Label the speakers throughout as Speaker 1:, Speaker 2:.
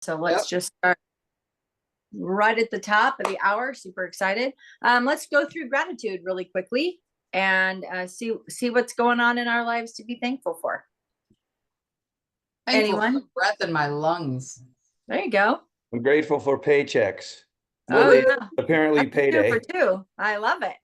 Speaker 1: So let's just start right at the top of the hour. Super excited. Let's go through gratitude really quickly and see what's going on in our lives to be thankful for.
Speaker 2: Thankful
Speaker 1: Anyone?
Speaker 2: for the breath in my lungs.
Speaker 1: There you go.
Speaker 3: I'm grateful for paychecks.
Speaker 1: Oh,
Speaker 3: Well,
Speaker 1: yeah.
Speaker 3: apparently
Speaker 1: That's
Speaker 3: payday.
Speaker 1: super too. I love it.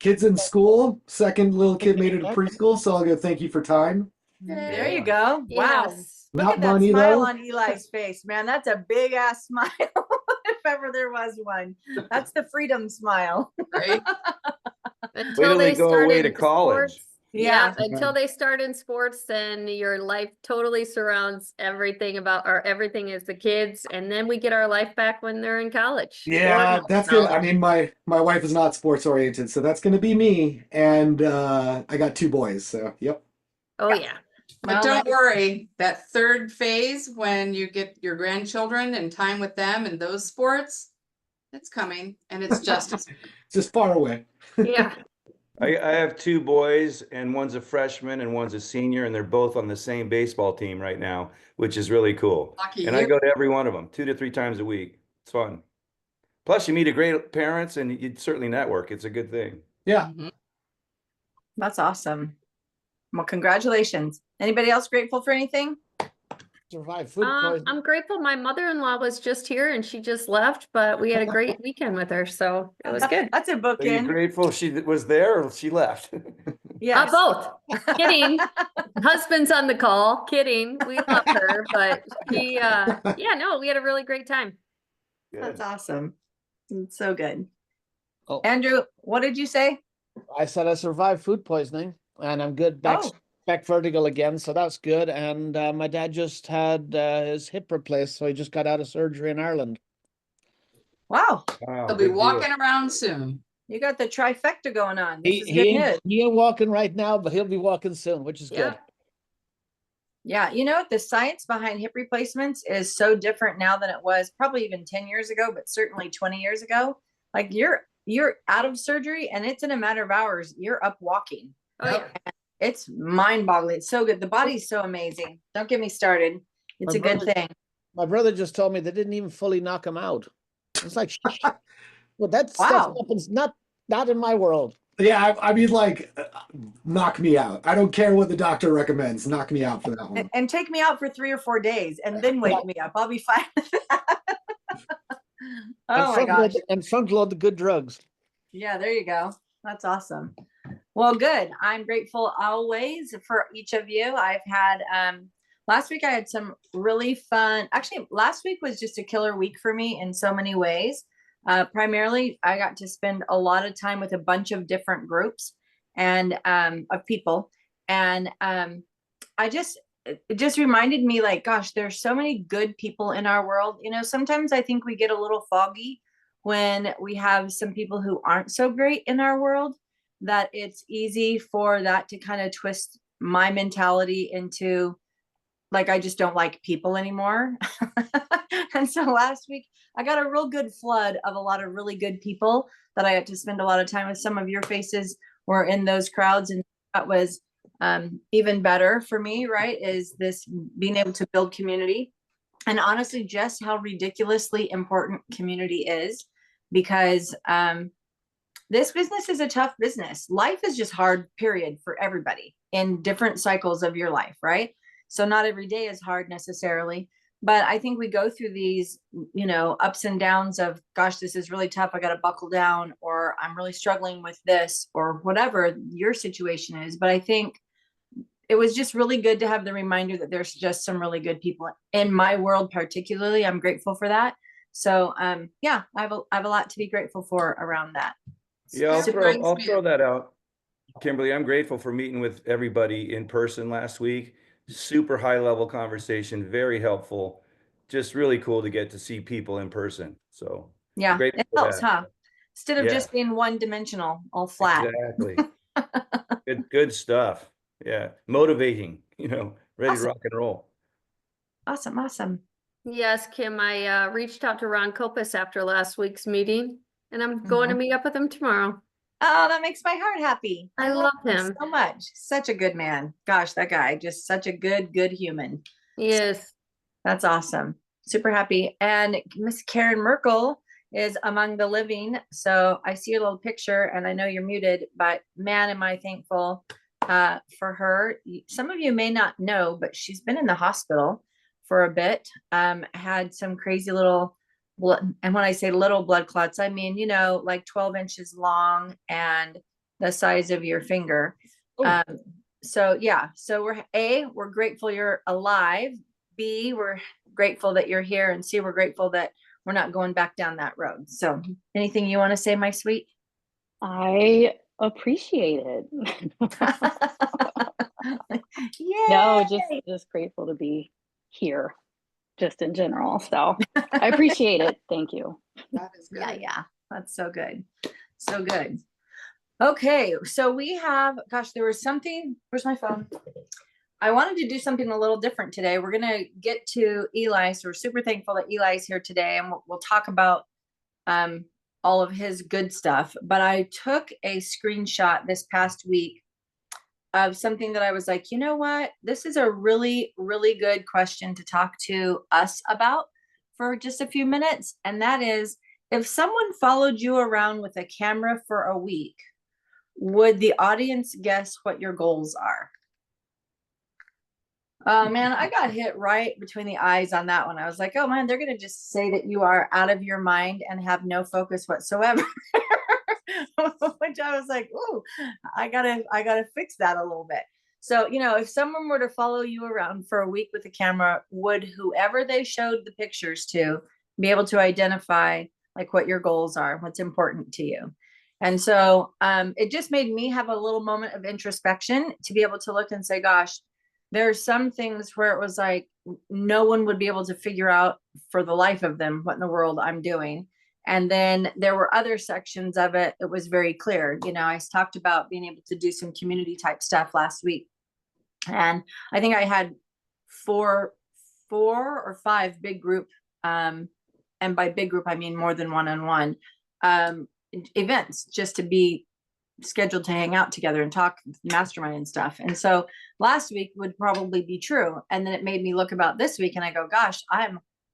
Speaker 4: Kids in school. Second little kid made it to preschool, so I'll go thank you for time.
Speaker 1: There you go. Wow.
Speaker 5: Yes.
Speaker 1: Look
Speaker 4: Not
Speaker 1: at that
Speaker 4: money,
Speaker 1: smile
Speaker 4: though.
Speaker 1: on Eli's face, man. That's a big ass smile. If ever there was one. That's the freedom smile.
Speaker 2: Right?
Speaker 3: Wait
Speaker 5: Until
Speaker 3: till they go
Speaker 5: start
Speaker 3: away to
Speaker 5: in
Speaker 3: college.
Speaker 5: sports.
Speaker 1: Yeah.
Speaker 5: Yeah, until they start in sports, then your life totally surrounds everything everything is the kids, and then we get our life back when they're in college.
Speaker 4: Yeah,
Speaker 5: Or
Speaker 4: that's good. I
Speaker 5: college.
Speaker 4: mean, my wife is not sports oriented, so that's gonna be me. And I got 2 boys, so yep.
Speaker 5: Oh yeah.
Speaker 2: But don't worry, that third phase when you get your grandchildren and time with them and those sports, it's coming and it's just
Speaker 4: It's just far away.
Speaker 5: Yeah.
Speaker 3: I have 2 boys, and one's a freshman and one's a senior, and they're both on the same baseball team right now, which is really cool.
Speaker 2: lucky
Speaker 3: And I
Speaker 2: you.
Speaker 3: go to every one of them 2 to 3 times a week. It's fun. Plus, you meet a great parents, and you certainly network. It's a good thing.
Speaker 4: Yeah.
Speaker 2: Mhm.
Speaker 1: That's awesome. Well, congratulations. Anybody else grateful for anything?
Speaker 6: Survive food poisoning.
Speaker 5: I'm grateful my mother-in-law was just here and she just left, but we had a great weekend with her, so it was good.
Speaker 1: That's a
Speaker 3: Are you
Speaker 1: bookend.
Speaker 3: grateful she was there or she left?
Speaker 1: Yes.
Speaker 5: Both. Kidding. Husband's on the call. Kidding. We love her, but she yeah, no, we had a really great time.
Speaker 1: That's awesome. It's so good.
Speaker 6: Oh.
Speaker 1: Andrew, what did you say?
Speaker 6: I said I survived food poisoning, and I'm good back
Speaker 1: Oh.
Speaker 6: back vertical again, so that's good. And my dad just had his hip replaced, so he just got out of surgery in Ireland.
Speaker 1: Wow.
Speaker 3: Wow,
Speaker 2: They'll be
Speaker 3: good deal.
Speaker 2: walking around soon.
Speaker 1: You got the trifecta going on. This
Speaker 6: He
Speaker 1: is
Speaker 6: he
Speaker 1: good
Speaker 6: ain't,
Speaker 1: news.
Speaker 6: he ain't walking right now, but he'll be walking soon, which is
Speaker 5: Yeah.
Speaker 6: good.
Speaker 1: Yeah, you know, the science behind hip replacements is so different now than it was probably even 10 years ago, but certainly 20 years ago. Like you're out of surgery and it's in a matter of hours, you're up walking.
Speaker 5: Oh yeah.
Speaker 1: It's mind-boggling. It's so good. The body's so amazing. Don't get me started. It's
Speaker 6: My
Speaker 1: a good
Speaker 6: brother-
Speaker 1: thing.
Speaker 6: My brother just told me they didn't even fully knock him out. It's like, well, that
Speaker 1: Wow.
Speaker 6: stuff happens not in my world.
Speaker 4: Yeah, I mean, like, knock me out. I don't care what the doctor recommends. Knock me out for that one.
Speaker 1: And take me out for 3 or 4 days and then wake me up. I'll be fine with that. Oh my gosh.
Speaker 6: And front load the good drugs.
Speaker 1: Yeah, there you go. That's awesome. Well, good. I'm grateful always for each of you. I've had last week I had some really fun. Actually, last week was just a killer week for me in so many ways. Primarily, I got to spend a lot of time with a bunch of different groups and of people, and it just reminded me, like, gosh, there's so many good people in our world. You know, sometimes I think we get a little foggy when we have some people who aren't so great in our world, that it's easy for that to kind of twist my mentality into, like, I just don't like people anymore. And so last week I got a real good flood of a lot of really good people that I had to spend a lot of time with. Some of your faces were in those crowds, and that was even better for me, right? Is this being able to build community, and honestly, just how ridiculously important community is, because this business is a tough business. Life is just hard, period, for everybody in different cycles of your life, right? So not every day is hard necessarily, but I think we go through these, you know, ups and downs of, gosh, this is really tough. I got to buckle down, or I'm really struggling with this, or whatever your situation is. But I think it was just really good to have the reminder that there's just some really good people in my world, particularly. I'm grateful for that. So yeah, I have a lot to be grateful for around that.
Speaker 3: Yeah, I'll
Speaker 2: Reminds me
Speaker 3: throw
Speaker 2: of-
Speaker 3: that out. Kimberly, I'm grateful for meeting with everybody in person last week. Super high level conversation, very helpful. Just really cool to get to see people in person. So
Speaker 1: Yeah,
Speaker 3: grateful
Speaker 1: it
Speaker 3: for
Speaker 1: helps,
Speaker 3: that.
Speaker 1: huh? Instead of
Speaker 3: Yeah.
Speaker 1: just being one dimensional, all flat.
Speaker 3: Exactly. Good stuff. Yeah. Motivating, ready
Speaker 1: Awesome.
Speaker 3: to rock and roll.
Speaker 1: Awesome, awesome.
Speaker 5: Yes, Kim, I reached out to Ron Kopis after last week's meeting, and I'm going to meet up with him tomorrow.
Speaker 1: Oh, that makes my heart happy.
Speaker 5: I love him.
Speaker 1: so much. Such a good man. Gosh, that guy, just such a good human.
Speaker 5: Yes.
Speaker 1: That's awesome. super happy. And Miss Karen Merkel is among the living. So I see your little picture and I know you're muted, but man, am I thankful for her. Some of you may not know, but she's been in the hospital for a bit, had some crazy little blood. And when I say little blood clots, I mean, you know, like 12 inches long and the size of your finger.
Speaker 6: Oh.
Speaker 1: So yeah, so we're grateful you're alive. B, we're grateful that you're here, and C, we're grateful that we're not going back down that road. So anything you want to say, my sweet?
Speaker 7: I appreciate it. No, just grateful to be here, just in general. So I appreciate it. Thank you.
Speaker 2: That is good.
Speaker 1: Yeah, that's so good. So good. Okay, so we have, gosh, there was something, where's my phone? I wanted to do something a little different today. We're going to get to Eli. So we're super thankful that Eli is here today, and we'll talk about all of his good stuff. But I took a screenshot this past week of something that I was like, you know what? This is a really, really good question to talk to us about for just a few minutes. And that is, if someone followed you around with a camera for a week, would the audience guess what your goals are? Oh man, I got hit right between the eyes on that one. I was like, oh man, they're gonna just say that you are out of your mind and have no focus whatsoever. Which I was like, ooh, I gotta fix that a little bit. So, you know, if someone were to follow you around for a week with a camera, would whoever they showed the pictures to be able to identify like what your goals are, what's important to you? And so it just made me have a little moment of introspection to be able to look and say, gosh, there are some things where it was like no one would be able to figure out for the life of them what in the world I'm doing. And then there were other sections of it that was very clear. You know, I talked about being able to do some community type stuff last week. And I think I had four or five big group, and by big group, I mean more than one-on-one events just to be scheduled to hang out together and talk mastermind and stuff. And so last week would probably be true. And then it made me look about this week and I go, gosh, I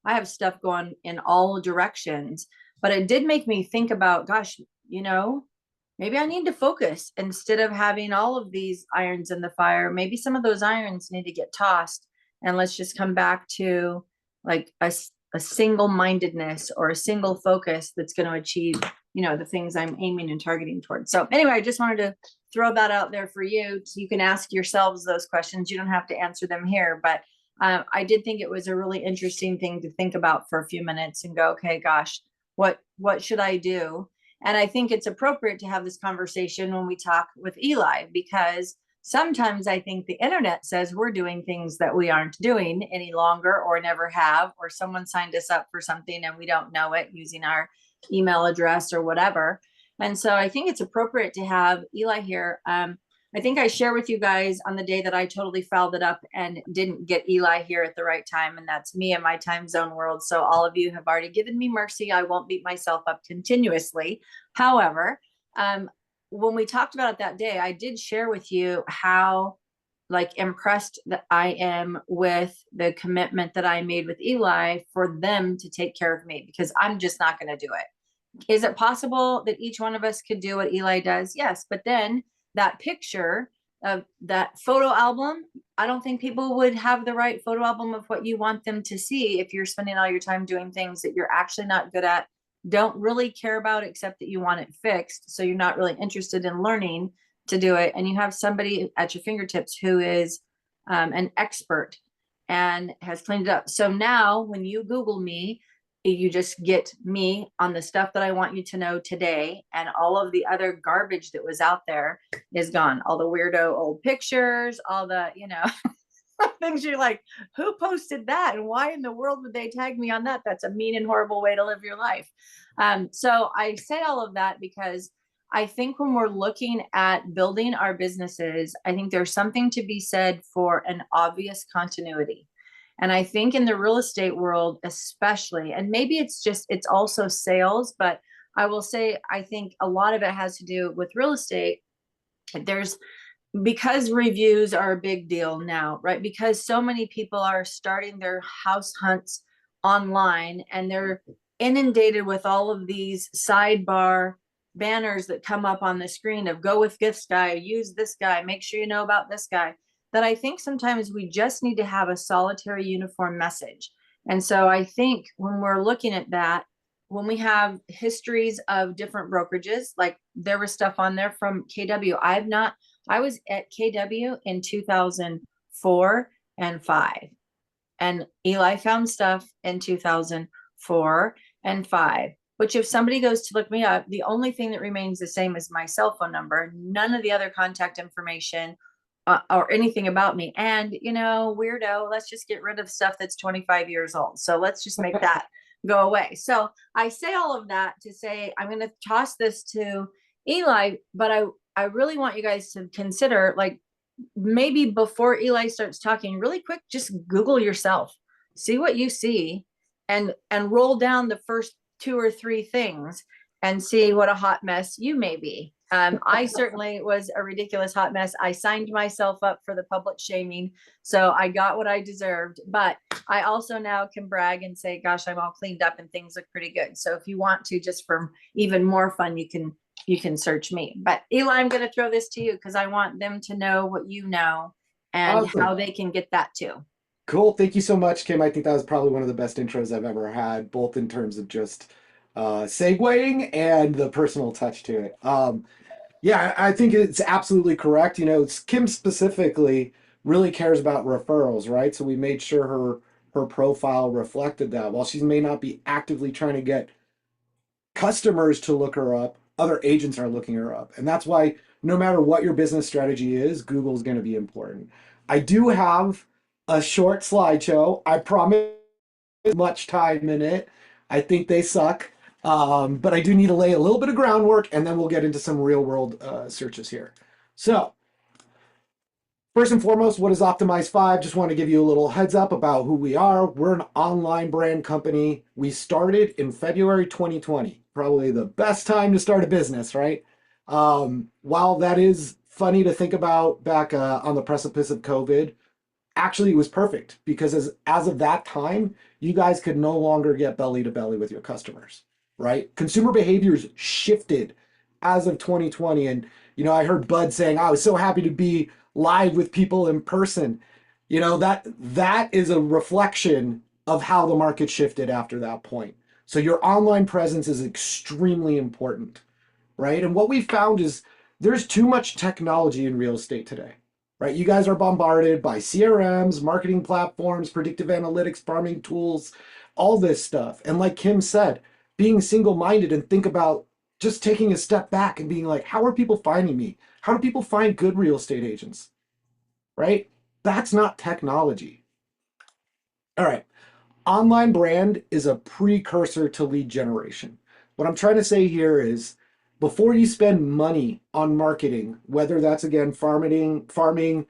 Speaker 1: have stuff going in all directions. But it did make me think about, gosh, you know, maybe I need to focus instead of having all of these irons in the fire. Maybe some of those irons need to get tossed, and let's just come back to like a single-mindedness or a single focus that's going to achieve, you know, the things I'm aiming and targeting towards. So anyway, I just wanted to throw that out there for you. So you can ask yourselves those questions. You don't have to answer them here, but I did think it was a really interesting thing to think about for a few minutes and go, okay, gosh, what should I do? And I think it's appropriate to have this conversation when we talk with Eli, because sometimes I think the internet says we're doing things that we aren't doing any longer or never have, or someone signed us up for something and we don't know it using our email address or whatever. And so I think it's appropriate to have Eli here. I think I share with you guys on the day that I totally fouled it up and didn't get Eli here at the right time. And that's me and my time zone world. So all of you have already given me mercy. I won't beat myself up continuously. However, when we talked about it that day, I did share with you how like impressed that I am with the commitment that I made with Eli for them to take care of me, because I'm just not going to do it. Is it possible that each one of us could do what Eli does? Yes. But then that picture of that photo album, I don't think people would have the right photo album of what you want them to see if you're spending all your time doing things that you're actually not good at, don't really care about, except that you want it fixed. So you're not really interested in learning to do it. And you have somebody at your fingertips who is an expert and has cleaned it up. So now when you Google me, you just get me on the stuff that I want you to know today, and all of the other garbage that was out there is gone. All the weirdo old pictures, all the, you know, things you're like, who posted that? And why in the world would they tag me on that? That's a mean and horrible way to live your life. So I say all of that because I think when we're looking at building our businesses, I think there's something to be said for an obvious continuity. And I think in the real estate world, especially, and maybe it's also sales, but I will say, I think a lot of it has to do with real estate. Because reviews are a big deal now, right? Because so many people are starting their house hunts online, and they're inundated with all of these sidebar banners that come up on the screen of go with this guy, use this guy, make sure you know about this guy, that I think sometimes we just need to have a solitary uniform message. And so I think when we're looking at that, when we have histories of different brokerages, like there was stuff on there from KW. I was at KW in 2004 and 5. And Eli found stuff in 2004 and 5, which if somebody goes to look me up, the only thing that remains the same is my cell phone number, none of the other contact information or anything about me. And, you know, weirdo, let's just get rid of stuff that's 25 years old. So let's just make that go away. So I say all of that to say, I'm going to toss this to Eli, but I really want you guys to consider, like, maybe before Eli starts talking, really quick, just Google yourself, see what you see, and roll down the first 2 or 3 things and see what a hot mess you may be. I certainly was a ridiculous hot mess. I signed myself up for the public shaming, so I got what I deserved. But I also now can brag and say, gosh, I'm all cleaned up and things look pretty good. So if you want to, just for even more fun, you can search me. But Eli, I'm going to throw this to you because I want them to know what you know and
Speaker 4: Awesome.
Speaker 1: how they can get that too.
Speaker 4: Cool. Thank you so much, Kim. I think that was probably one of the best intros I've ever had, both in terms of just segueing and the personal touch to it. Yeah, I think it's absolutely correct. You know, Kim specifically really cares about referrals, right? So we made sure her profile reflected that. While she may not be actively trying to get customers to look her up, other agents are looking her up. And that's why no matter what your business strategy is, Google is going to be important. I do have a short slideshow. I promise much time in it. I think they suck. But I do need to lay a little bit of groundwork, and then we'll get into some real world searches here. So first and foremost, what is Optimize5? Just want to give you a little heads up about who we are. We're an online brand company. We started in February 2020, probably the best time to start a business, right? While that is funny to think about back on the precipice of COVID, actually it was perfect because as of that time, you guys could no longer get belly to belly with your customers, right? Consumer behaviors shifted as of 2020. And, you know, I heard Bud saying, I was so happy to be live with people in person. You know, that is a reflection of how the market shifted after that point. So your online presence is extremely important, right? And what we found is there's too much technology in real estate today, right? You guys are bombarded by CRMs, marketing platforms, predictive analytics, farming tools, all this stuff. And like Kim said, being single-minded and think about just taking a step back and being like, how are people finding me? How do people find good real estate agents, right? That's not technology. All right. Online brand is a precursor to lead generation. What I'm trying to say here is before you spend money on marketing, whether that's again farming,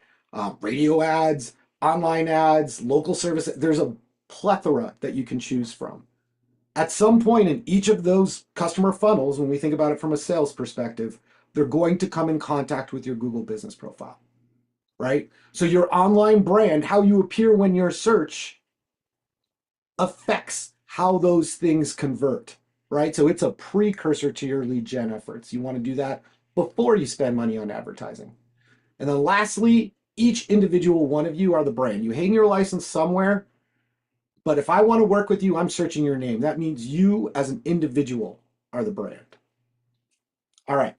Speaker 4: radio ads, online ads, local service, there's a plethora that you can choose from. At some point in each of those customer funnels, when we think about it from a sales perspective, they're going to come in contact with your Google business profile, right? So your online brand, how you appear when you search, affects how those things convert, right? So it's a precursor to your lead gen efforts. You want to do that before you spend money on advertising. And then lastly, each individual one of you are the brand. You hang your license somewhere, but if I want to work with you, I'm searching your name. That means you as an individual are the brand. All right.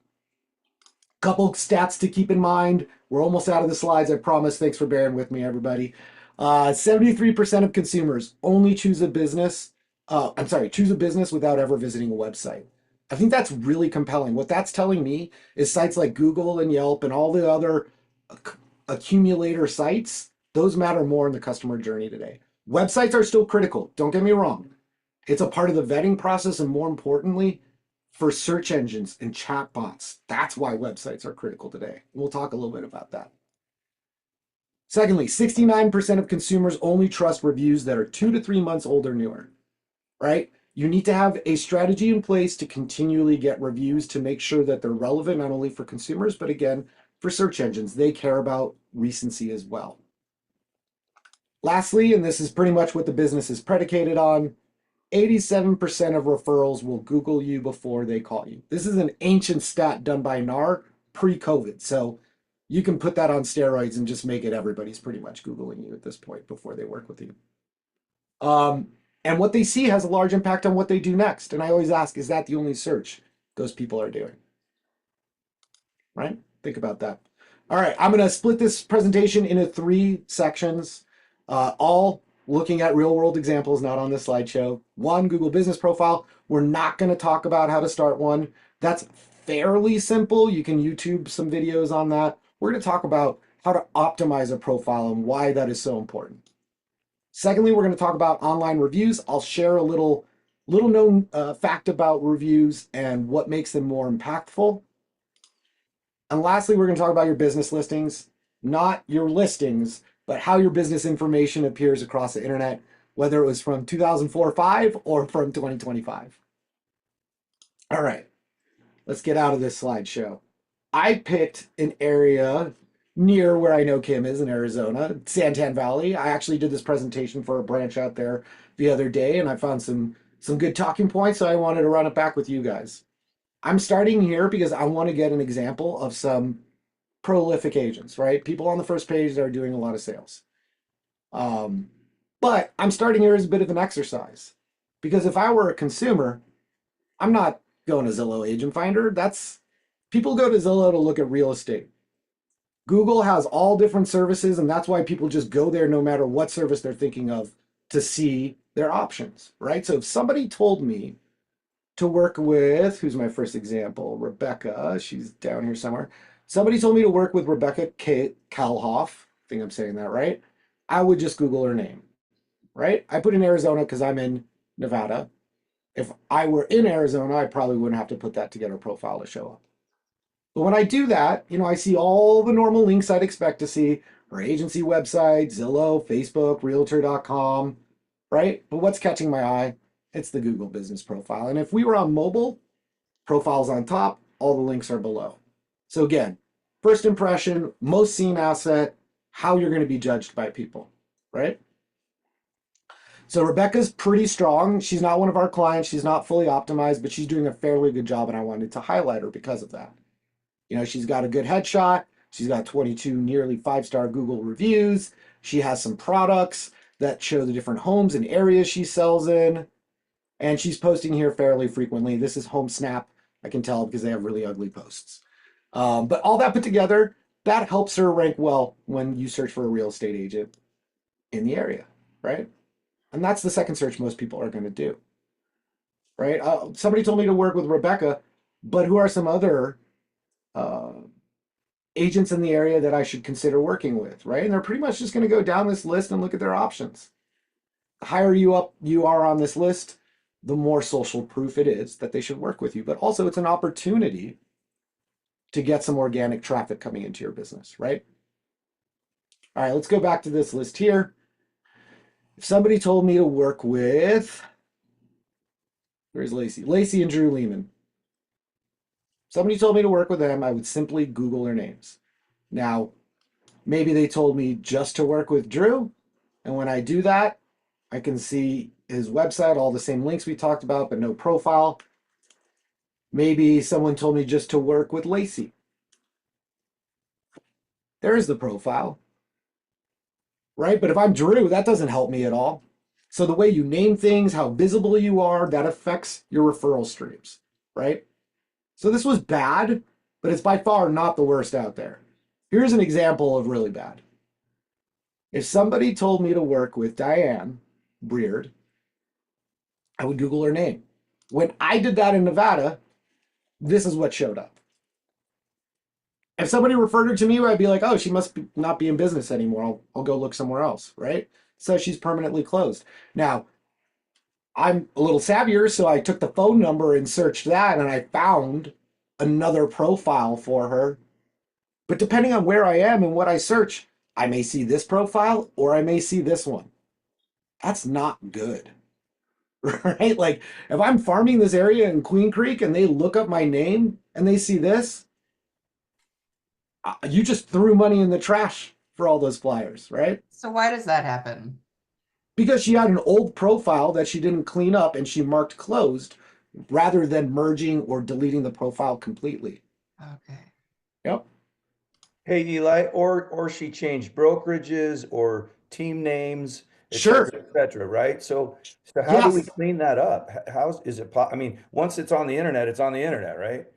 Speaker 4: Couple stats to keep in mind. We're almost out of the slides, I promise. Thanks for bearing with me, everybody. 73% of consumers only choose a business without ever visiting a website. I think that's really compelling. What that's telling me is sites like Google and Yelp and all the other accumulator sites, those matter more in the customer journey today. Websites are still critical, don't get me wrong. It's a part of the vetting process, and more importantly, for search engines and chatbots. That's why websites are critical today. We'll talk a little bit about that. Secondly, 69% of consumers only trust reviews that are 2 to 3 months old or newer, right? You need to have a strategy in place to continually get reviews to make sure that they're relevant, not only for consumers, but again, for search engines. They care about recency as well. Lastly, and this is pretty much what the business is predicated on, 87% of referrals will Google you before they call you. This is an ancient stat done by NAR pre-COVID. So you can put that on steroids and just make it everybody's pretty much Googling you at this point before they work with you. And what they see has a large impact on what they do next. And I always ask, is that the only search those people are doing? Right? Think about that. All right, I'm going to split this presentation into 3 sections, all looking at real world examples, not on this slideshow. 1, Google Business Profile. We're not going to talk about how to start one. That's fairly simple. You can YouTube some videos on that. We're going to talk about how to optimize a profile and why that is so important. Secondly, we're going to talk about online reviews. I'll share a little known fact about reviews and what makes them more impactful. And lastly, we're going to talk about your business listings, not your listings, but how your business information appears across the internet, whether it was from 2004 or 5 or from 2025. All right, let's get out of this slideshow. I picked an area near where I know Kim is in Arizona, Santan Valley. I actually did this presentation for a branch out there the other day, and I found some good talking points, so I wanted to run it back with you guys. I'm starting here because I want to get an example of some prolific agents, right? People on the first page that are doing a lot of sales. But I'm starting here as a bit of an exercise, because if I were a consumer, I'm not going to Zillow Agent Finder. People go to Zillow to look at real estate. Google has all different services, and that's why people just go there no matter what service they're thinking of to see their options, right? So if somebody told me to work with, who's my first example? Rebecca, she's down here somewhere. Somebody told me to work with Rebecca Kalhoff, I think I'm saying that right. I would just Google her name, right? I put in Arizona because I'm in Nevada. If I were in Arizona, I probably wouldn't have to put that to get her profile to show up. But when I do that, I see all the normal links I'd expect to see, her agency website, Zillow, Facebook, Realtor.com, right? But what's catching my eye? It's the Google Business Profile. And if we were on mobile, profile's on top, all the links are below. So again, first impression, most seen asset, how you're going to be judged by people, right? So Rebecca's pretty strong. She's not one of our clients. She's not fully optimized, but she's doing a fairly good job, and I wanted to highlight her because of that. She's got a good headshot. She's got 22 nearly 5-star Google reviews. She has some products that show the different homes and areas she sells in. And she's posting here fairly frequently. This is Home Snap. I can tell because they have really ugly posts. But all that put together, that helps her rank well when you search for a real estate agent in the area, right? And that's the second search most people are going to do, right? Somebody told me to work with Rebecca, but who are some other agents in the area that I should consider working with, right? And they're pretty much just going to go down this list and look at their options. The higher you are on this list, the more social proof it is that they should work with you. But also it's an opportunity to get some organic traffic coming into your business, right? All right, let's go back to this list here. If somebody told me to work with, where's Lacey? Lacey and Drew Lehman. Somebody told me to work with them, I would simply Google their names. Now, maybe they told me just to work with Drew, and when I do that, I can see his website, all the same links we talked about, but no profile. Maybe someone told me just to work with Lacey. There's the profile, right? But if I'm Drew, that doesn't help me at all. So the way you name things, how visible you are, that affects your referral streams, right? So this was bad, but it's by far not the worst out there. Here's an example of really bad. If somebody told me to work with Diane Breard, I would Google her name. When I did that in Nevada, this is what showed up. If somebody referred her to me, I'd be like, oh, she must not be in business anymore. I'll go look somewhere else, right? So she's permanently closed. Now, I'm a little savvier, so I took the phone number and searched that, and I found another profile for her. But depending on where I am and what I search, I may see this profile or I may see this one. That's not good, right? Like if I'm farming this area in Queen Creek and they look up my name and they see this, you just threw money in the trash for all those flyers, right?
Speaker 2: So why does that happen?
Speaker 4: Because she had an old profile that she didn't clean up and she marked closed rather than merging or deleting the profile completely.
Speaker 2: Okay.
Speaker 4: Yep.
Speaker 3: Hey, Eli, or she changed brokerages or team names,
Speaker 4: Sure.
Speaker 3: et cetera, right? So how do we
Speaker 4: Yes.
Speaker 3: clean that up? How is it? I mean, once it's on the internet, it's on the internet, right? Or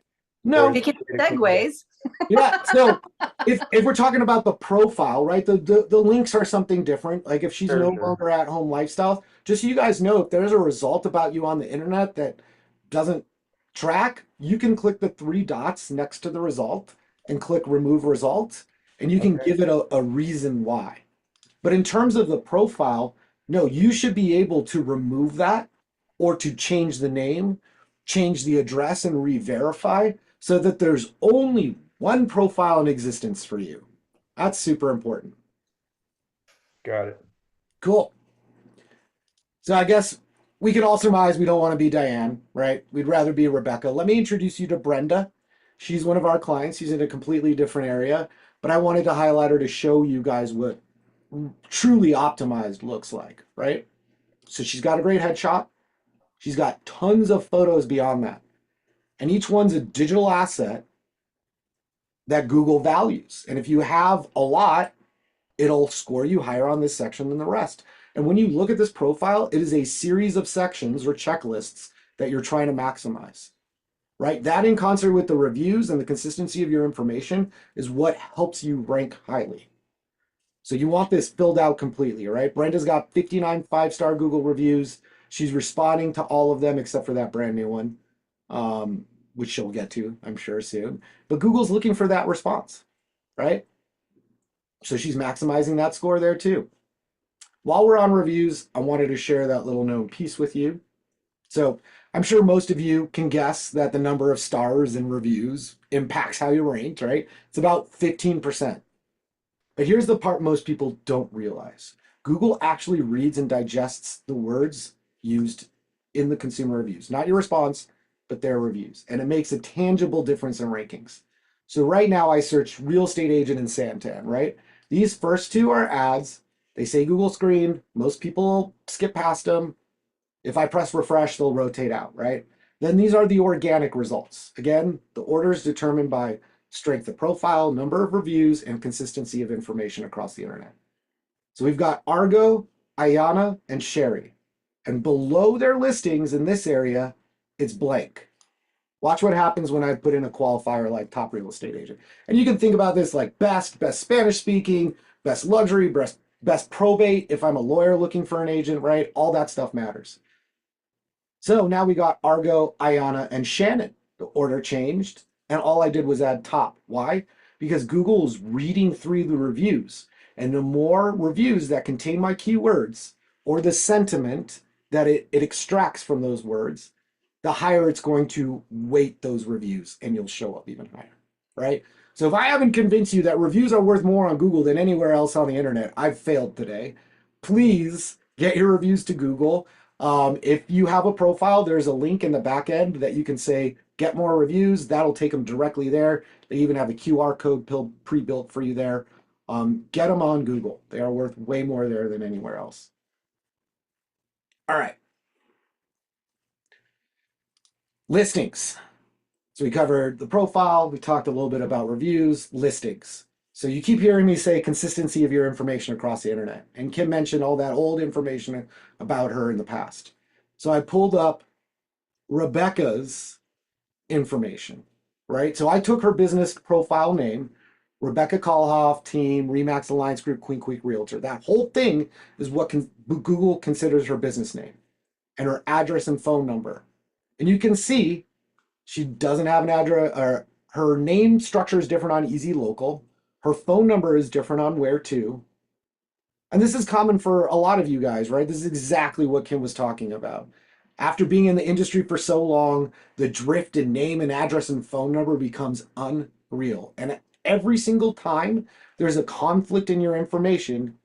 Speaker 4: No.
Speaker 3: is
Speaker 1: Making
Speaker 3: it cleaned up?
Speaker 1: segues.
Speaker 4: Yeah. So if we're talking about the profile, right, the links are something different. Like if she's
Speaker 3: Sure,
Speaker 4: no
Speaker 3: sure.
Speaker 4: longer at home lifestyle, just so you guys know, if there's a result about you on the internet that doesn't track, you can click the three dots next to the result and click remove result, and you can
Speaker 3: Okay.
Speaker 4: give it a reason why. But in terms of the profile, no, you should be able to remove that or to change the name, change the address, and re-verify so that there's only one profile in existence for you. That's super important.
Speaker 3: Got it.
Speaker 4: Cool. So I guess we can all surmise we don't want to be Diane, right? We'd rather be Rebecca. Let me introduce you to Brenda. She's one of our clients. She's in a completely different area, but I wanted to highlight her to show you guys what truly optimized looks like, right? So she's got a great headshot. She's got tons of photos beyond that. And each one's a digital asset that Google values. And if you have a lot, it'll score you higher on this section than the rest. And when you look at this profile, it is a series of sections or checklists that you're trying to maximize, right? That in concert with the reviews and the consistency of your information is what helps you rank highly. So you want this filled out completely, right? Brenda's got 59 five-star Google reviews. She's responding to all of them except for that brand new one, which she'll get to, I'm sure, soon. But Google's looking for that response, right? So she's maximizing that score there too. While we're on reviews, I wanted to share that little known piece with you. So I'm sure most of you can guess that the number of stars in reviews impacts how you're ranked, right? It's about 15%. But here's the part most people don't realize. Google actually reads and digests the words used in the consumer reviews, not your response, but their reviews. And it makes a tangible difference in rankings. So right now I search real estate agent and Santan, right? These first two are ads. They say Google screened. Most people skip past them. If I press refresh, they'll rotate out, right? Then these are the organic results. Again, the order is determined by strength of profile, number of reviews, and consistency of information across the internet. So we've got Argo, Ayana, and Sherry. And below their listings in this area, it's blank. Watch what happens when I put in a qualifier like top real estate agent. And you can think about this like best Spanish speaking, best luxury, best probate if I'm a lawyer looking for an agent, right? All that stuff matters. So now we got Argo, Ayana, and Shannon. The order changed, and all I did was add top. Why? Because Google's reading through the reviews, and the more reviews that contain my keywords or the sentiment that it extracts from those words, the higher it's going to weight those reviews, and you'll show up even higher, right? So if I haven't convinced you that reviews are worth more on Google than anywhere else on the internet, I've failed today. Please get your reviews to Google. If you have a profile, there's a link in the back end that you can say, get more reviews. That'll take them directly there. They even have a QR code pre-built for you there. Get them on Google. They are worth way more there than anywhere else. All right. Listings. So we covered the profile. We talked a little bit about reviews, listings. So you keep hearing me say consistency of your information across the internet. And Kim mentioned all that old information about her in the past. So I pulled up Rebecca's information, right? So I took her business profile name, Rebecca Kalhoff, team, Remax Alliance Group, Queen Creek Realtor. That whole thing is what Google considers her business name and her address and phone number. And you can see she doesn't have an address, or her name structure is different on Easy Local. Her phone number is different on Where To. And this is common for a lot of you guys, right? This is exactly what Kim was talking about. After being in the industry for so long, the drift in name and address and phone number becomes unreal. And every single time there's a conflict in your information,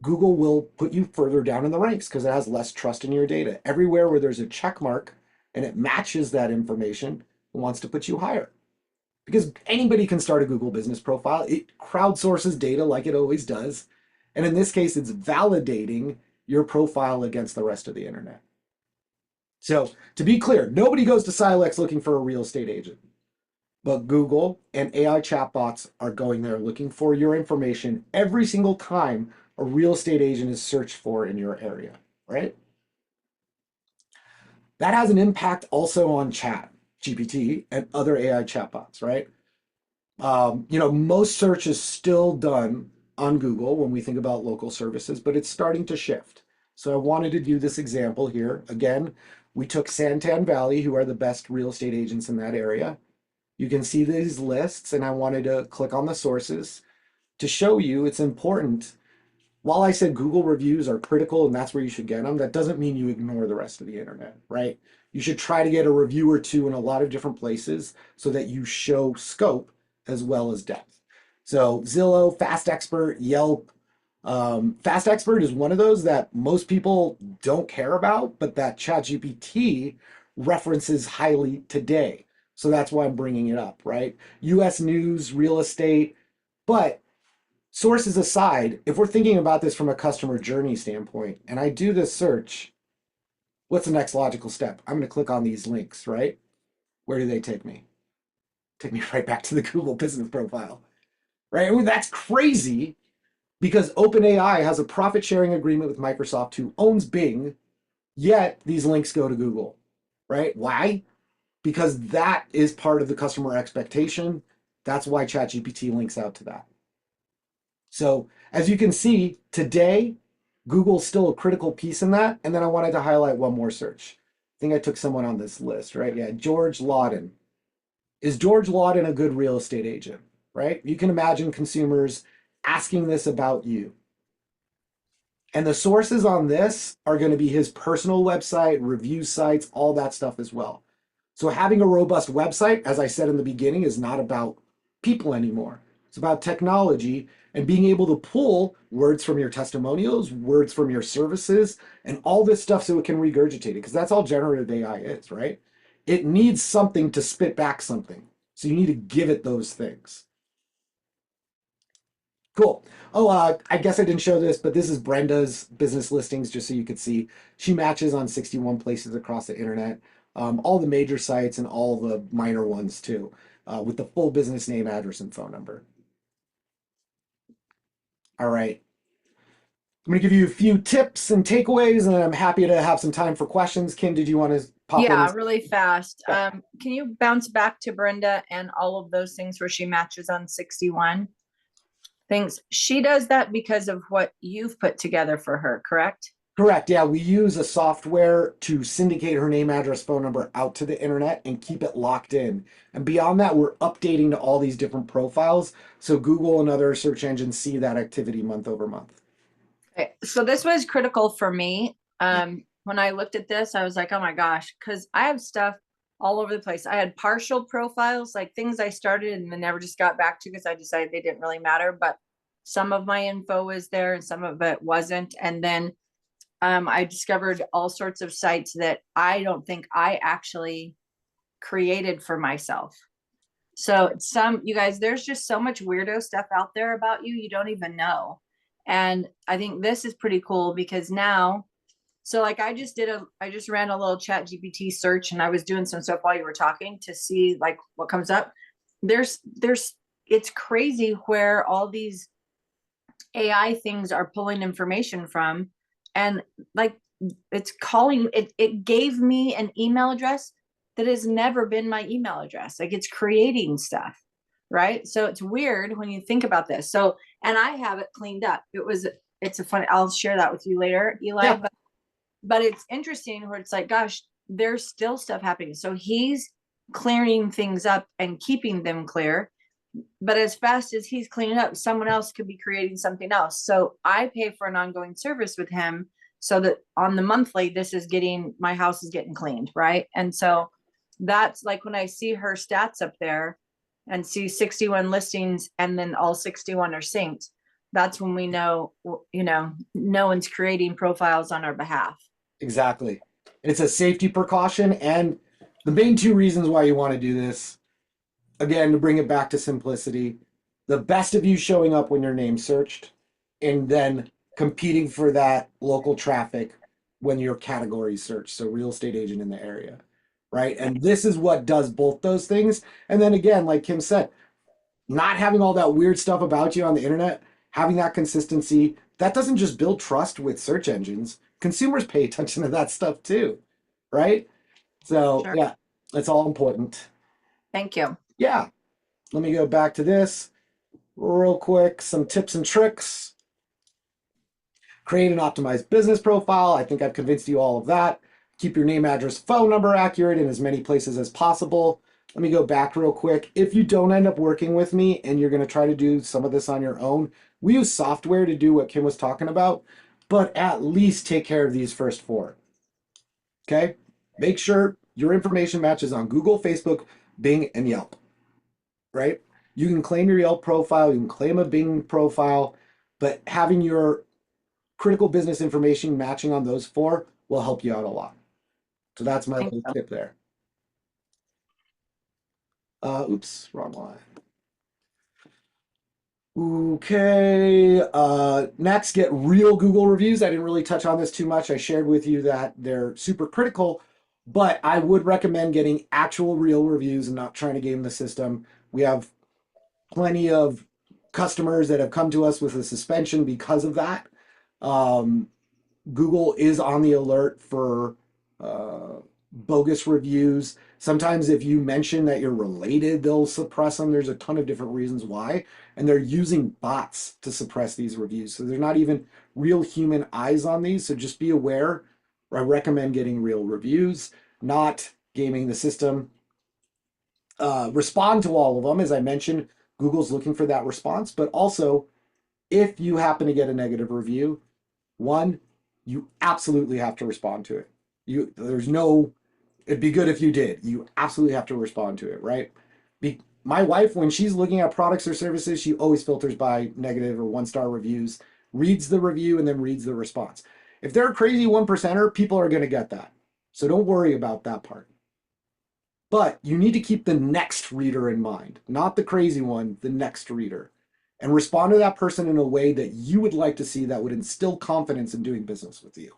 Speaker 4: Google will put you further down in the ranks because it has less trust in your data. Everywhere where there's a check mark and it matches that information, it wants to put you higher. because anybody can start a Google business profile. It crowdsources data like it always does. And in this case, it's validating your profile against the rest of the internet. So to be clear, nobody goes to Scislowicz looking for a real estate agent, but Google and AI chatbots are going there looking for your information every single time a real estate agent is searched for in your area, right? That has an impact also on Chat GPT and other AI chatbots, right? Most search is still done on Google when we think about local services, but it's starting to shift. So I wanted to do this example here. Again, we took Santan Valley, who are the best real estate agents in that area. You can see these lists, and I wanted to click on the sources to show you it's important. While I said Google reviews are critical and that's where you should get them, that doesn't mean you ignore the rest of the internet, right? You should try to get a review or two in a lot of different places so that you show scope as well as depth. So Zillow, Fast Expert, Yelp. Fast Expert is one of those that most people don't care about, but that ChatGPT references highly today. So that's why I'm bringing it up, right? US News, real estate, but sources aside, if we're thinking about this from a customer journey standpoint, and I do this search, what's the next logical step? I'm going to click on these links, right? Where do they take me? Take me right back to the Google business profile, right? I mean, that's crazy because OpenAI has a profit sharing agreement with Microsoft, who owns Bing, yet these links go to Google, right? Why? Because that is part of the customer expectation. That's why ChatGPT links out to that. So as you can see, today, Google's still a critical piece in that. And then I wanted to highlight one more search. I think I took someone on this list, right? Yeah, George Lawden. Is George Lawden a good real estate agent, right? You can imagine consumers asking this about you. And the sources on this are going to be his personal website, review sites, all that stuff as well. So having a robust website, as I said in the beginning, is not about people anymore. It's about technology and being able to pull words from your testimonials, words from your services, and all this stuff so it can regurgitate it, because that's all generative AI is, right? It needs something to spit back something. So you need to give it those things. Cool. Oh, I guess I didn't show this, but this is Brenda's business listings, just so you could see. She matches on 61 places across the internet, all the major sites and all the minor ones too, with the full business name, address, and phone number. All right. I'm going to give you a few tips and takeaways, and I'm happy to have some time for questions. Kim, did you want to pop in?
Speaker 1: Yeah, really fast. Can you bounce back to Brenda and all of those things where she matches on 61 things? She does that because of what you've put together for her, correct?
Speaker 4: Correct. Yeah, we use a software to syndicate her name, address, phone number out to the internet and keep it locked in. And beyond that, we're updating to all these different profiles. So Google and other search engines see that activity month over month.
Speaker 1: Okay, so this was critical for me. When I looked at this, I was like, oh my gosh, because I have stuff all over the place. I had partial profiles, like things I started and then never just got back to because I decided they didn't really matter. But some of my info was there and some of it wasn't. And then I discovered all sorts of sites that I don't think I actually created for myself. So you guys, there's just so much weirdo stuff out there about you, you don't even know. And I think this is pretty cool because now, so like I just ran a little Chat GPT search and I was doing some stuff while you were talking to see like what comes up. It's crazy where all these AI things are pulling information from, and like it's calling it. It gave me an email address that has never been my email address. Like it's creating stuff, right? So it's weird when you think about this. So, and I have it cleaned up. It's a fun. I'll share that with you later, Eli.
Speaker 4: Yeah.
Speaker 1: But it's interesting where it's like, gosh, there's still stuff happening. So he's clearing things up and keeping them clear. But as fast as he's cleaning up, someone else could be creating something else. So I pay for an ongoing service with him so that on the monthly, my house is getting cleaned, right? And so that's like when I see her stats up there and see 61 listings and then all 61 are synced, that's when we know, no one's creating profiles on our behalf.
Speaker 4: Exactly. It's a safety precaution. And the main two reasons why you want to do this, again, to bring it back to simplicity, the best of you showing up when your name's searched, and then competing for that local traffic when your category is searched. So real estate agent in the area, right? And this is what does both those things. And then again, like Kim said, not having all that weird stuff about you on the internet, having that consistency, that doesn't just build trust with search engines. Consumers pay attention to that stuff too, right? So
Speaker 1: Sure.
Speaker 4: yeah, it's all important.
Speaker 1: Thank you.
Speaker 4: Yeah. Let me go back to this real quick. Some tips and tricks. Create an optimized business profile. I think I've convinced you all of that. Keep your name, address, phone number accurate in as many places as possible. Let me go back real quick. If you don't end up working with me and you're going to try to do some of this on your own, we use software to do what Kim was talking about, but at least take care of these first 4. Okay? Make sure your information matches on Google, Facebook, Bing, and Yelp, right? You can claim your Yelp profile, you can claim a Bing profile, but having your critical business information matching on those 4 will help you out a lot. So that's my
Speaker 1: Thank
Speaker 4: little
Speaker 1: you.
Speaker 4: tip there. Oops, wrong line. Okay, next, get real Google reviews. I didn't really touch on this too much. I shared with you that they're super critical, but I would recommend getting actual real reviews and not trying to game the system. We have plenty of customers that have come to us with a suspension because of that. Google is on the alert for bogus reviews. Sometimes if you mention that you're related, they'll suppress them. There's a ton of different reasons why. And they're using bots to suppress these reviews. So there's not even real human eyes on these. So just be aware. I recommend getting real reviews, not gaming the system. Respond to all of them. As I mentioned, Google's looking for that response. But also, if you happen to get a negative review, one, you absolutely have to respond to it. It'd be good if you did. You absolutely have to respond to it, right? My wife, when she's looking at products or services, she always filters by negative or 1-star reviews, reads the review, and then reads the response. If they're a crazy 1%er, people are going to get that. So don't worry about that part. But you need to keep the next reader in mind, not the crazy one, the next reader, and respond to that person in a way that you would like to see that would instill confidence in doing business with you.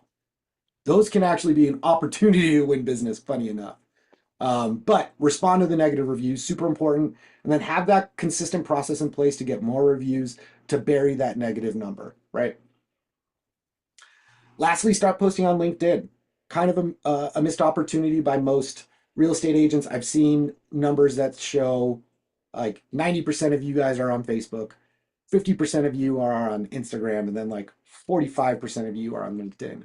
Speaker 4: Those can actually be an opportunity to win business, funny enough. But respond to the negative reviews, super important, and then have that consistent process in place to get more reviews to bury that negative number, right? Lastly, start posting on LinkedIn. Kind of a missed opportunity by most real estate agents. I've seen numbers that show like 90% of you guys are on Facebook, 50% of you are on Instagram, and then like 45% of you are on LinkedIn.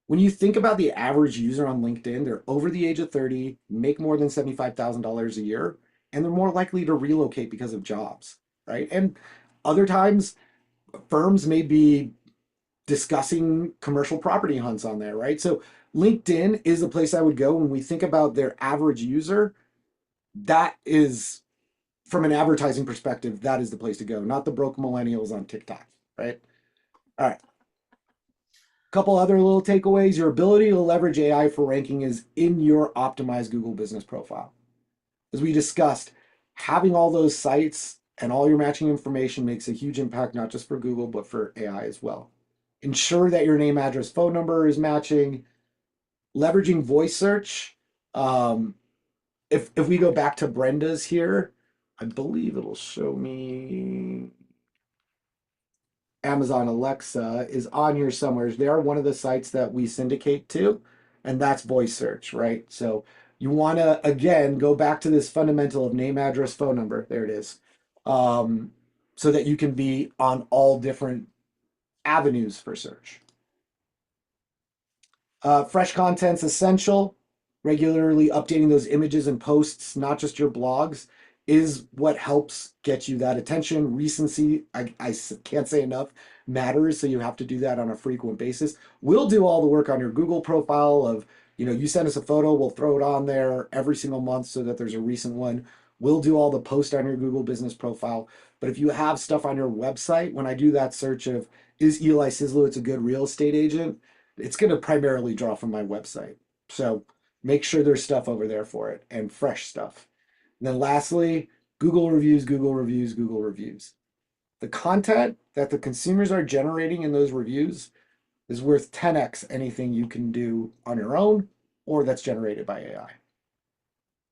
Speaker 4: When you think about the average user on LinkedIn, they're over the age of 30, make more than $75,000 a year, and they're more likely to relocate because of jobs, right? And other times, firms may be discussing commercial property hunts on there, right? So LinkedIn is the place I would go when we think about their average user. That is, from an advertising perspective, that is the place to go, not the broke millennials on TikTok, right? All right. Couple other little takeaways. Your ability to leverage AI for ranking is in your optimized Google business profile. As we discussed, having all those sites and all your matching information makes a huge impact, not just for Google, but for AI as well. Ensure that your name, address, phone number is matching. Leveraging voice search. If we go back to Brenda's here, I believe it'll show me Amazon Alexa is on here somewhere. They are one of the sites that we syndicate to, and that's voice search, right? So you want to, again, go back to this fundamental of name, address, phone number. There it is. So that you can be on all different avenues for search. Fresh content's essential. Regularly updating those images and posts, not just your blogs, is what helps get you that attention. Recency, I can't say enough, matters. So you have to do that on a frequent basis. We'll do all the work on your Google profile of, you send us a photo, we'll throw it on there every single month so that there's a recent one. We'll do all the posts on your Google business profile. But if you have stuff on your website, when I do that search of, is Eli Scislowicz a good real estate agent? It's going to primarily draw from my website. So make sure there's stuff over there for it and fresh stuff. And then lastly, Google reviews, Google reviews, Google reviews. The content that the consumers are generating in those reviews is worth 10x anything you can do on your own or that's generated by AI.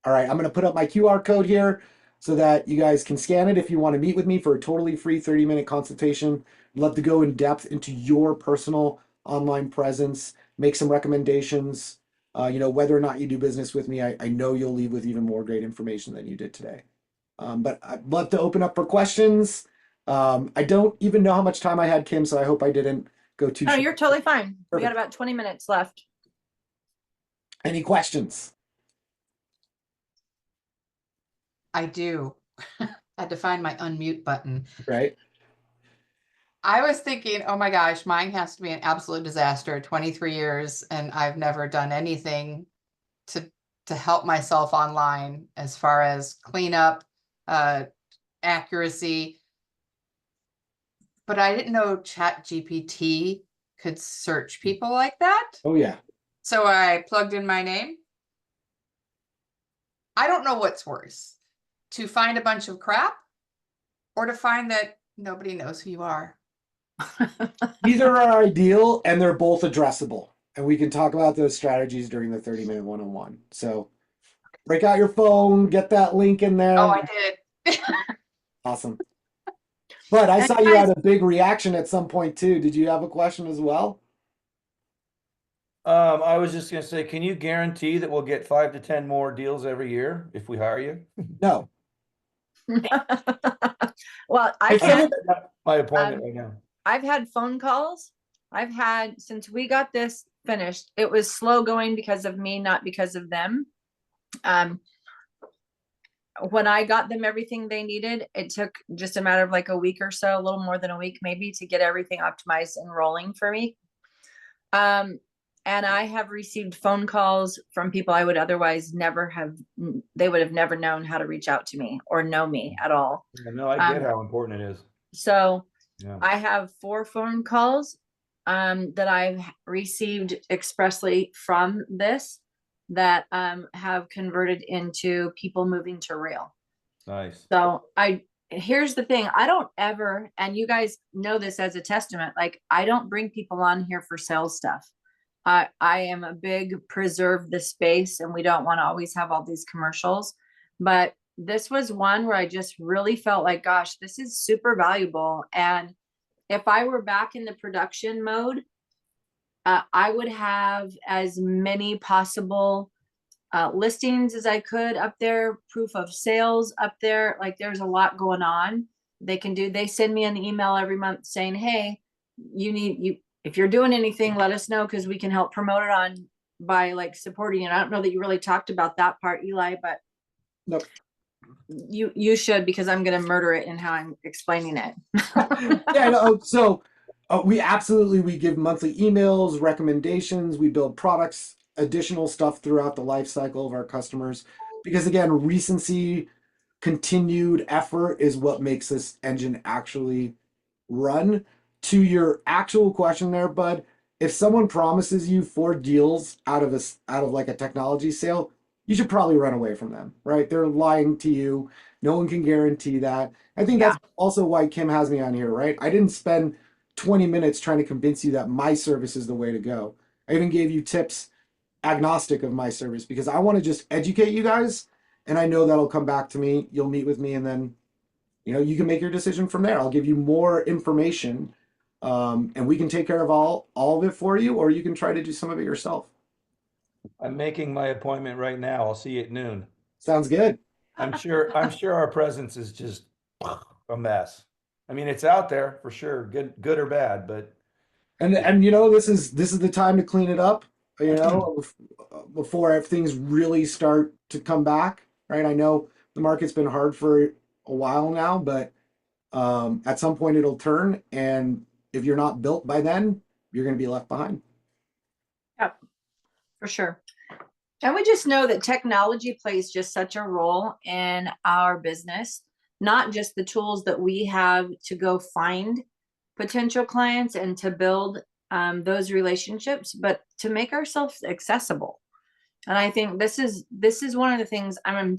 Speaker 4: All right, I'm going to put up my QR code here so that you guys can scan it if you want to meet with me for a totally free 30-minute consultation. I'd love to go in depth into your personal online presence, make some recommendations. Whether or not you do business with me, I know you'll leave with even more great information than you did today. But I'd love to open up for questions. I don't even know how much time I had, Kim, so I hope I didn't go too
Speaker 1: No,
Speaker 4: short.
Speaker 1: you're totally fine. We got
Speaker 4: Perfect.
Speaker 1: about 20 minutes left.
Speaker 4: Any questions?
Speaker 2: I do. Had to find my unmute button.
Speaker 4: Right?
Speaker 2: I was thinking, oh my gosh, mine has to be an absolute disaster, 23 years, and I've never done anything to help myself online as far as cleanup, accuracy. But I didn't know ChatGPT could search people like that.
Speaker 4: Oh, yeah.
Speaker 2: So I plugged in my name. I don't know what's worse, to find a bunch of crap or to find that nobody knows who you are.
Speaker 4: Either are ideal and they're both addressable. And we can talk about those strategies during the 30-minute one-on-one. So break out your phone, get that link in there.
Speaker 2: Oh, I did.
Speaker 4: Awesome. But I
Speaker 1: And
Speaker 4: saw you
Speaker 1: guys-
Speaker 4: had a big reaction at some point too. Did you have a question as well?
Speaker 3: I was just gonna say, can you guarantee that we'll get 5 to 10 more deals every year if we hire you?
Speaker 4: No.
Speaker 1: Well,
Speaker 4: I said
Speaker 3: My appointment right now.
Speaker 1: I've had phone calls. Since we got this finished, it was slow going because of me, not because of them. When I got them everything they needed, it took just a matter of like a week or so, a little more than a week maybe, to get everything optimized and rolling for me. And I have received phone calls from people I would otherwise never have, they would have never known how to reach out to me or know me at all.
Speaker 3: Yeah, no, I get how important it is.
Speaker 1: So
Speaker 3: Yeah.
Speaker 1: I have 4 phone calls that I've received expressly from this that have converted into people moving to real.
Speaker 3: Nice.
Speaker 1: So here's the thing. I don't ever, and you guys know this as a testament, like I don't bring people on here for sales stuff. I am a big preserve the space, and we don't want to always have all these commercials, but this was one where I just really felt like, gosh, this is super valuable. And if I were back in the production mode, I would have as many possible listings as I could up there, proof of sales up there. Like there's a lot going on. They send me an email every month saying, hey, if you're doing anything, let us know, because we can help promote it on by like supporting it. I don't know that you really talked about that part, Eli, but
Speaker 4: Nope.
Speaker 1: You should, because I'm going to murder it in how I'm explaining it.
Speaker 4: Yeah, no, so we give monthly emails, recommendations, we build products, additional stuff throughout the life cycle of our customers, because again, recency, continued effort is what makes this engine actually run. To your actual question there, bud, if someone promises you 4 deals out of like a technology sale, you should probably run away from them, right? They're lying to you. No one can guarantee that. I think that's also why Kim has me on here, right? I didn't spend 20 minutes trying to convince you that my service is the way to go. I even gave you tips agnostic of my service, because I want to just educate you guys, and I know that'll come back to me. You'll meet with me, and then you can make your decision from there. I'll give you more information, and we can take care of all of it for you, or you can try to do some of it yourself.
Speaker 3: I'm making my appointment right now. I'll see you at noon.
Speaker 4: Sounds good.
Speaker 3: I'm sure our presence is just a mess. I mean, it's out there for sure, good or bad, but
Speaker 4: And this is the time to clean it up, before things really start to come back, right? I know the market's been hard for a while now, but at some point it'll turn, and if you're not built by then, you're going to be left behind.
Speaker 1: Yep, for sure. And we just know that technology plays just such a role in our business, not just the tools that we have to go find potential clients and to build those relationships, but to make ourselves accessible. And I think this is one of the things I'm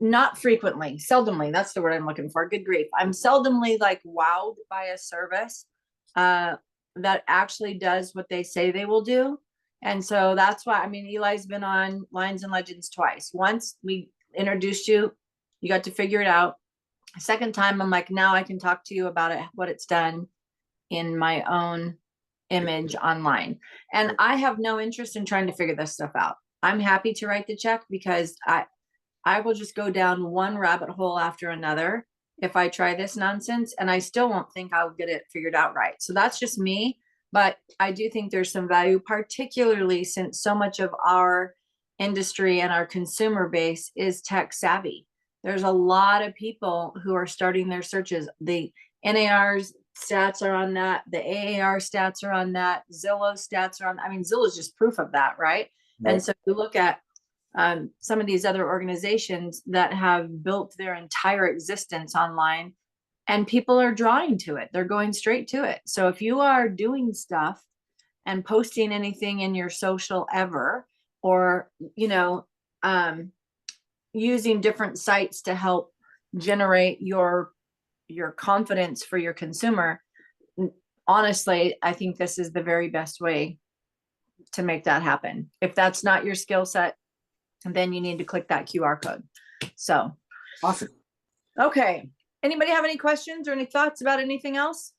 Speaker 1: not frequently, seldomly, that's the word I'm looking for. Good grief. I'm seldomly like wowed by a service that actually does what they say they will do. And so that's why, I mean, Eli's been on Lines and Legends twice. Once we introduced you, you got to figure it out. Second time, I'm like, now I can talk to you about it, what it's done in my own image online. And I have no interest in trying to figure this stuff out. I'm happy to write the check because I will just go down one rabbit hole after another if I try this nonsense, and I still won't think I'll get it figured out right. So that's just me, but I do think there's some value, particularly since so much of our industry and our consumer base is tech savvy. There's a lot of people who are starting their searches. The NAR's stats are on that. The AAR stats are on that. Zillow stats are on. I mean, Zillow is just proof of that, right? And so if you look at some of these other organizations that have built their entire existence online, and people are drawing to it. They're going straight to it. So if you are doing stuff and posting anything in your social ever, or, you know, using different sites to help generate your confidence for your consumer, honestly, I think this is the very best way to make that happen. If that's not your skill set, then you need to click that QR code. So
Speaker 4: Awesome.
Speaker 1: okay, anybody have any questions or any thoughts about anything else?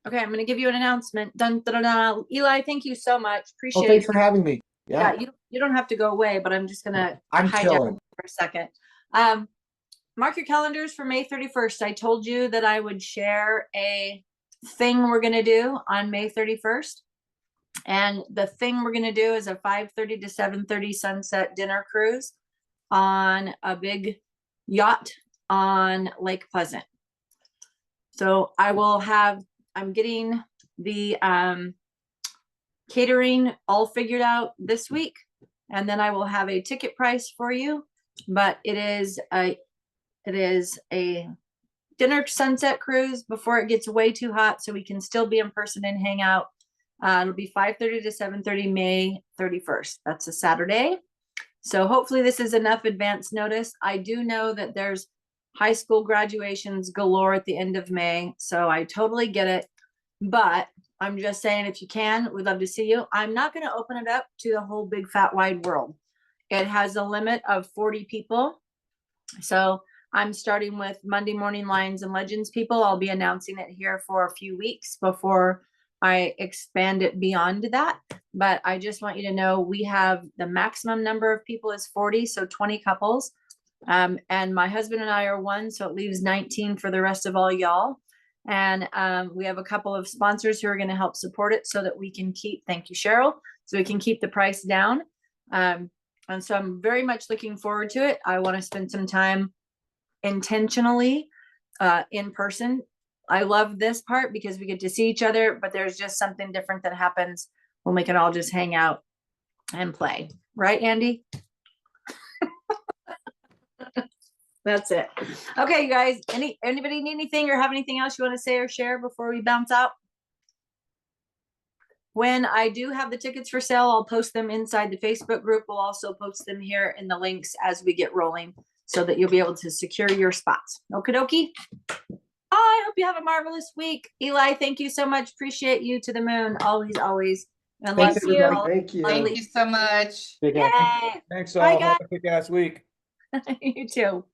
Speaker 1: Okay, I'm going to give you an announcement. Dun, dun, dun, dun. Eli, thank you so much.
Speaker 4: Well,
Speaker 1: Appreciate
Speaker 4: thanks
Speaker 1: you.
Speaker 4: for having me. Yeah,
Speaker 1: You don't have to go away, but I'm just going to
Speaker 4: I'm
Speaker 1: hijack
Speaker 4: chilling.
Speaker 1: for a second. Mark your calendars for May 31st. I told you that I would share a thing we're going to do on May 31st. And the thing we're going to do is a 5:30 to 7:30 sunset dinner cruise on a big yacht on Lake Pleasant. So I'm getting the catering all figured out this week, and then I will have a ticket price for you. But it is a dinner sunset cruise before it gets way too hot, so we can still be in person and hang out. It'll be 5:30 to 7:30 May 31st. That's a Saturday. So hopefully this is enough advance notice. I do know that there's high school graduations galore at the end of May, so I totally get it. But I'm just saying, if you can, we'd love to see you. I'm not going to open it up to the whole big fat wide world. It has a limit of 40 people. So I'm starting with Monday Morning Lines and Legends people. I'll be announcing it here for a few weeks before I expand it beyond that. But I just want you to know we have the maximum number of people is 40, so 20 couples. And my husband and I are one, so it leaves 19 for the rest of all y'all. And we have a couple of sponsors who are going to help support it so that we can keep, thank you, Cheryl, so we can keep the price down. And so I'm very much looking forward to it. I want to spend some time intentionally in person. I love this part because we get to see each other, but there's just something different that happens when we can all just hang out and play. Right, Andy? That's it. Okay, you guys, anybody need anything or have anything else you want to say or share before we bounce out? When I do have the tickets for sale, I'll post them inside the Facebook group. We'll also post them here in the links as we get rolling so that you'll be able to secure your spots. Okie dokie. I hope you have a marvelous week. Eli, thank you so much. Appreciate you to the moon. Always, always. And
Speaker 4: Thanks,
Speaker 1: love you.
Speaker 4: everybody. Thank you.
Speaker 2: Thank you so much.
Speaker 4: Take care.
Speaker 1: Yay.
Speaker 3: Thanks
Speaker 1: Bye,
Speaker 3: all.
Speaker 1: guys.
Speaker 3: Have a kick-ass week.
Speaker 1: You too.